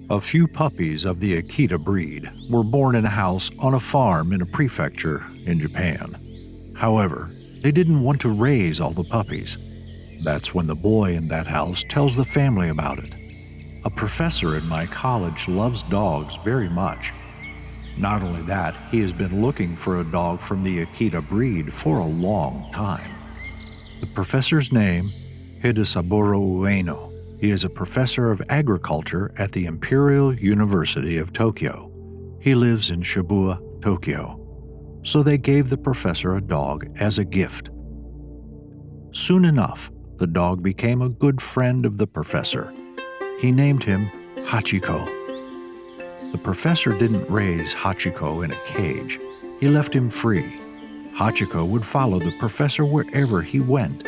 A few puppies of the Akita breed were born in a house on a farm in a prefecture in Japan. However, they didn't want to raise all the puppies. That's when the boy in that house tells the family about it. A professor in my college loves dogs very much. Not only that, he has been looking for a dog from the Akita breed for a long time. The professor's name, Hidesaburo Ueno. He is a professor of agriculture at the Imperial University of Tokyo. He lives in Shibuya, Tokyo. So they gave the professor a dog as a gift. Soon enough, the dog became a good friend of the professor. He named him Hachiko. The professor didn't raise Hachiko in a cage. He left him free. Hachiko would follow the professor wherever he went.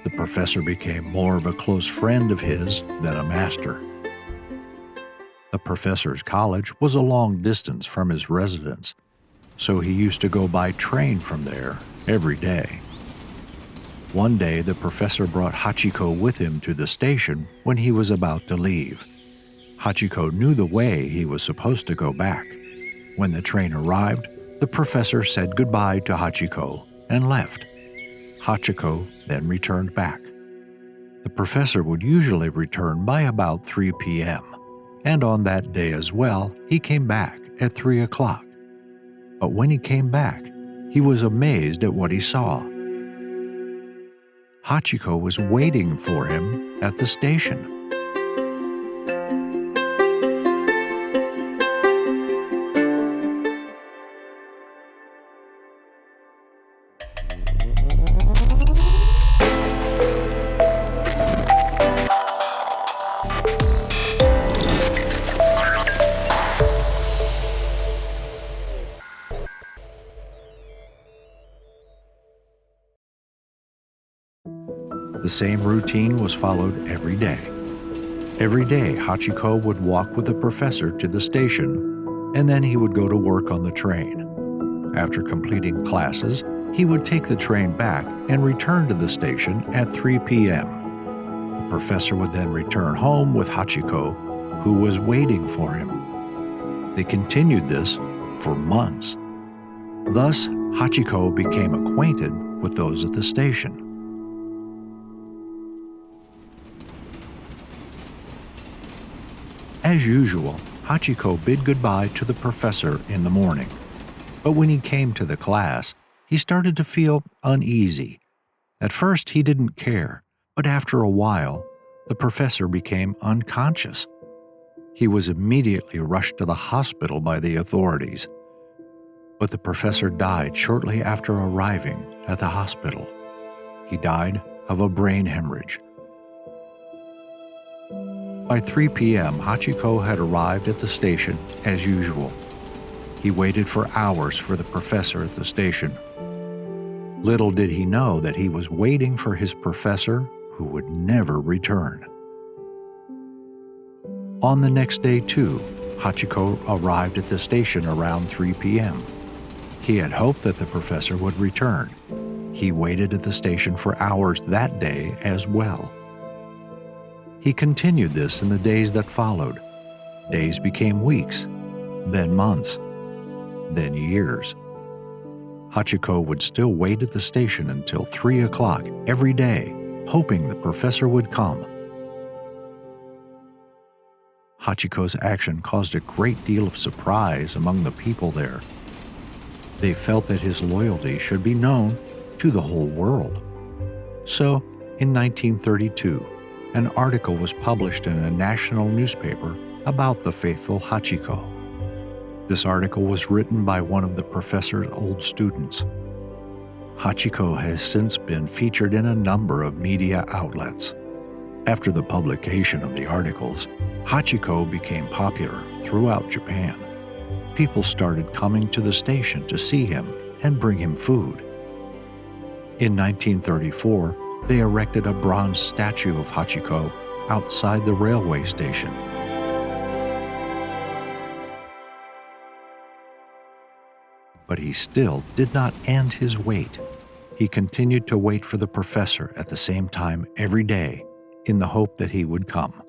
The professor became more of a close friend of his than a master. The professor's college was a long distance from his residence, so he used to go by train from there every day. One day, the professor brought Hachiko with him to the station when he was about to leave. Hachiko knew the way he was supposed to go back. When the train arrived, the professor said goodbye to Hachiko and left. Hachiko then returned back. The professor would usually return by about 3 p.m., and on that day as well, he came back at 3 o'clock. But when he came back, he was amazed at what he saw. Hachiko was waiting for him at the station. The same routine was followed every day. Every day, Hachiko would walk with the professor to the station, and then he would go to work on the train. After completing classes, he would take the train back and return to the station at 3 p.m. The professor would then return home with Hachiko, who was waiting for him. They continued this for months. Thus, Hachiko became acquainted with those at the station. As usual, Hachiko bid goodbye to the professor in the morning. But when he came to the class, he started to feel uneasy. At first, he didn't care, but after a while, the professor became unconscious. He was immediately rushed to the hospital by the authorities. But the professor died shortly after arriving at the hospital. He died of a brain hemorrhage. By 3 p.m., Hachiko had arrived at the station as usual. He waited for hours for the professor at the station. Little did he know that he was waiting for his professor who would never return. On the next day, too, Hachiko arrived at the station around 3 p.m. He had hoped that the professor would return. He waited at the station for hours that day as well. He continued this in the days that followed. Days became weeks, then months, then years. Hachiko would still wait at the station until 3 o'clock every day, hoping the professor would come. Hachiko's action caused a great deal of surprise among the people there. They felt that his loyalty should be known to the whole world. So, in 1932, an article was published in a national newspaper about the faithful Hachiko. This article was written by one of the professor's old students. Hachiko has since been featured in a number of media outlets. After the publication of the articles, Hachiko became popular throughout Japan. People started coming to the station to see him and bring him food. In 1934, they erected a bronze statue of Hachiko outside the railway station. But he still did not end his wait. He continued to wait for the professor at the same time every day in the hope that he would come.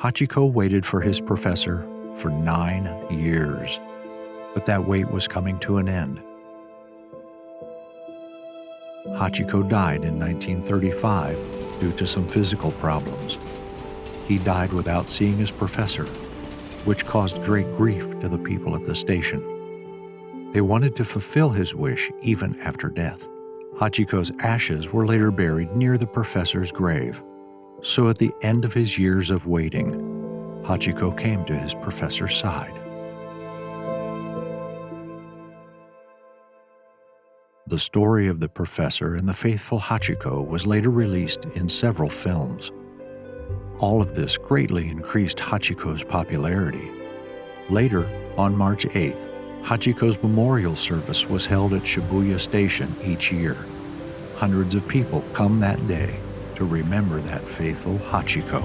Hachiko waited for his professor for 9 years, but that wait was coming to an end. Hachiko died in 1935 due to some physical problems. He died without seeing his professor, which caused great grief to the people at the station. They wanted to fulfill his wish even after death. Hachiko's ashes were later buried near the professor's grave. So at the end of his years of waiting, Hachiko came to his professor's side. The story of the professor and the faithful Hachiko was later released in several films. All of this greatly increased Hachiko's popularity. Later, on March 8th, Hachiko's memorial service was held at Shibuya Station each year. Hundreds of people come that day to remember that faithful Hachiko.